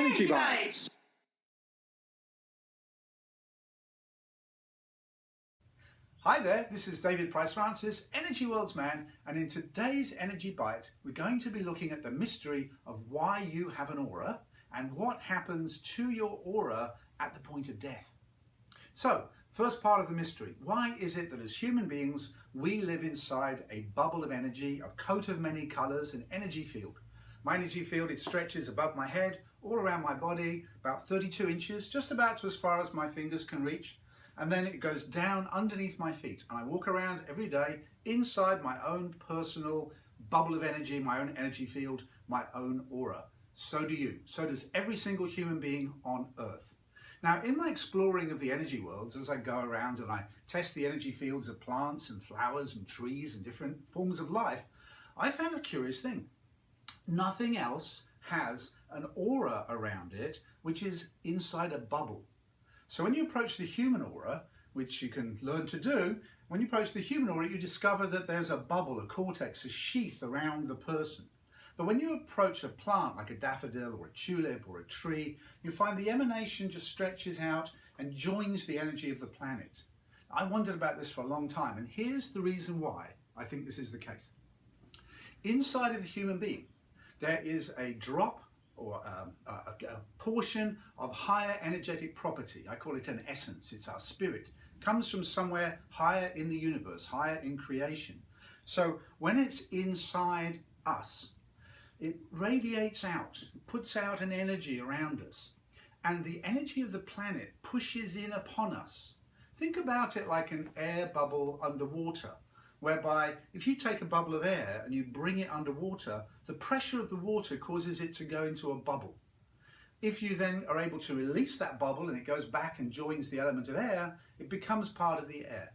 Energy Bites. Hi there, this is David Price-Francis, EnergyWorlds Man, and in today's Energy Bite, we're going to be looking at the mystery of why you have an aura and what happens to your aura at the point of death. So, first part of the mystery, why is it that as human beings, we live inside a bubble of energy, a coat of many colors, an energy field? My energy field, it stretches above my head, all around my body, about 32 inches, just about to as far as my fingers can reach. And then it goes down underneath my feet. And I walk around every day inside my own personal bubble of energy, my own energy field, my own aura. So do you. So does every single human being on Earth. Now, in my exploring of the energy worlds, as I go around and I test the energy fields of plants and flowers and trees and different forms of life, I found a curious thing. Nothing else has an aura around it which is inside a bubble. So when you approach the human aura, which you can learn to do, when you approach the human aura, you discover that there's a bubble, a cortex, a sheath around the person. But when you approach a plant like a daffodil or a tulip or a tree, you find the emanation just stretches out and joins the energy of the planet. I wondered about this for a long time, and here's the reason why I think this is the case. Inside of the human being, there is a drop or a portion of higher energetic property. I call it an essence. It's our spirit. It comes from somewhere higher in the universe, higher in creation. So when it's inside us, it radiates out, puts out an energy around us, and the energy of the planet pushes in upon us. Think about it like an air bubble underwater, whereby if you take a bubble of air and you bring it underwater, the pressure of the water causes it to go into a bubble. If you then are able to release that bubble and it goes back and joins the element of air, it becomes part of the air.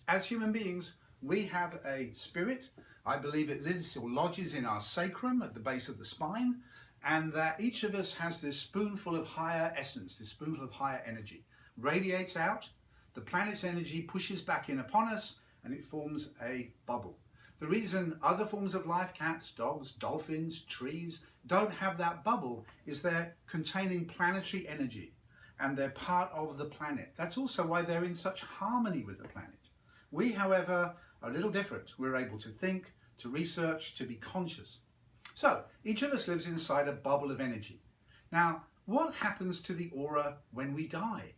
As human beings, we have a spirit. I believe it lives or lodges in our sacrum at the base of the spine, and that each of us has this spoonful of higher essence, this spoonful of higher energy, radiates out, the planet's energy pushes back in upon us, and it forms a bubble. The reason other forms of life, cats, dogs, dolphins, trees, don't have that bubble is they're containing planetary energy and they're part of the planet. That's also why they're in such harmony with the planet. We, however, are a little different. We're able to think, to research, to be conscious. So each of us lives inside a bubble of energy. Now, what happens to the aura when we die?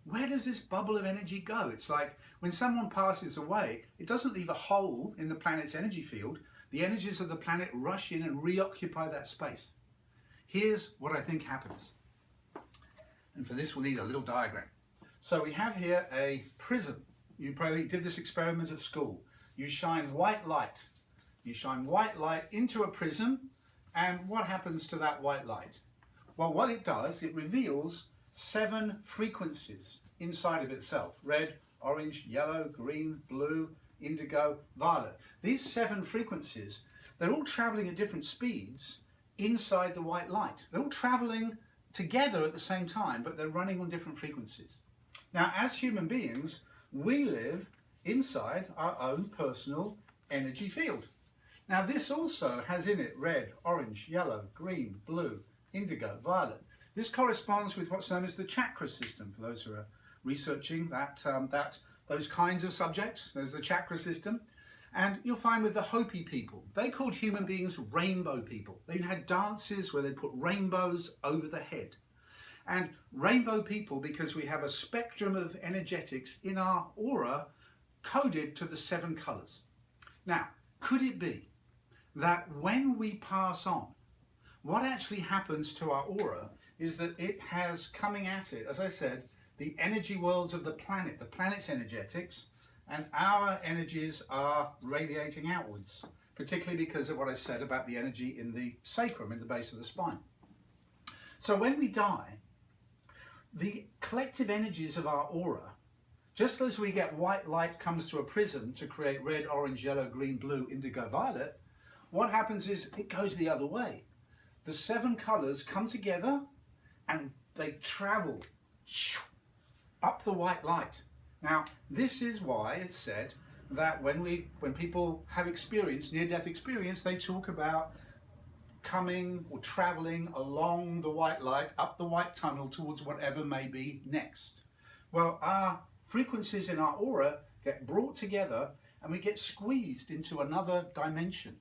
Where does this bubble of energy go? It's like when someone passes away, it doesn't leave a hole in the planet's energy field. The energies of the planet rush in and reoccupy that space. Here's what I think happens. And for this we'll need a little diagram. So we have here a prism. You probably did this experiment at school. You shine white light. You shine white light into a prism, and what happens to that white light? Well, what it does, it reveals 7 frequencies inside of itself: red, orange, yellow, green, blue, indigo, violet. These 7 frequencies, they're all traveling at different speeds inside the white light. They're all traveling together at the same time, but they're running on different frequencies. Now, as human beings, we live inside our own personal energy field. Now, this also has in it red, orange, yellow, green, blue, indigo, violet. This corresponds with what's known as the chakra system. For those who are researching those kinds of subjects, there's the chakra system. And you'll find with the Hopi people, they called human beings rainbow people. They even had dances where they put rainbows over the head. And rainbow people, because we have a spectrum of energetics in our aura coded to the 7 colors. Now, could it be that when we pass on, what actually happens to our aura is that it has coming at it, as I said, the energy worlds of the planet's energetics, and our energies are radiating outwards, particularly because of what I said about the energy in the sacrum, in the base of the spine. So when we die, the collective energies of our aura, just as we get white light comes to a prism to create red, orange, yellow, green, blue, indigo, violet, what happens is it goes the other way. The 7 colors come together and they travel up the white light. Now, this is why it's said that when people have experienced near-death experience, they talk about coming or traveling along the white light, up the white tunnel towards whatever may be next. Well, our frequencies in our aura get brought together and we get squeezed into another dimension.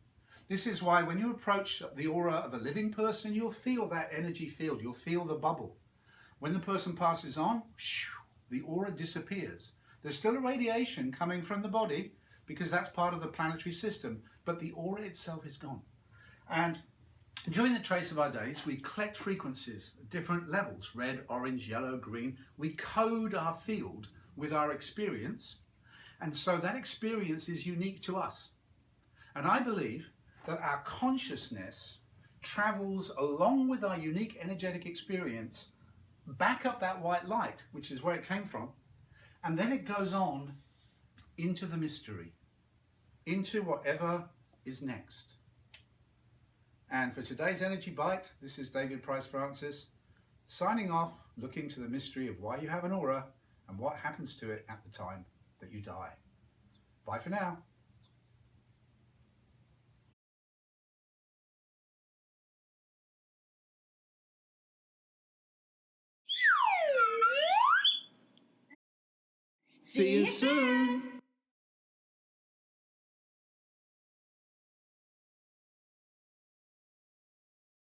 This is why when you approach the aura of a living person, you'll feel that energy field, you'll feel the bubble. When the person passes on, the aura disappears. There's still a radiation coming from the body because that's part of the planetary system, but the aura itself is gone. And during the trace of our days, we collect frequencies at different levels, red, orange, yellow, green. We code our field with our experience, and so that experience is unique to us. And I believe that our consciousness travels along with our unique energetic experience back up that white light, which is where it came from, and then it goes on into the mystery, into whatever is next. And for today's Energy Bite, this is David Price Francis, signing off, looking to the mystery of why you have an aura and what happens to it at the time that you die. Bye for now. See you soon.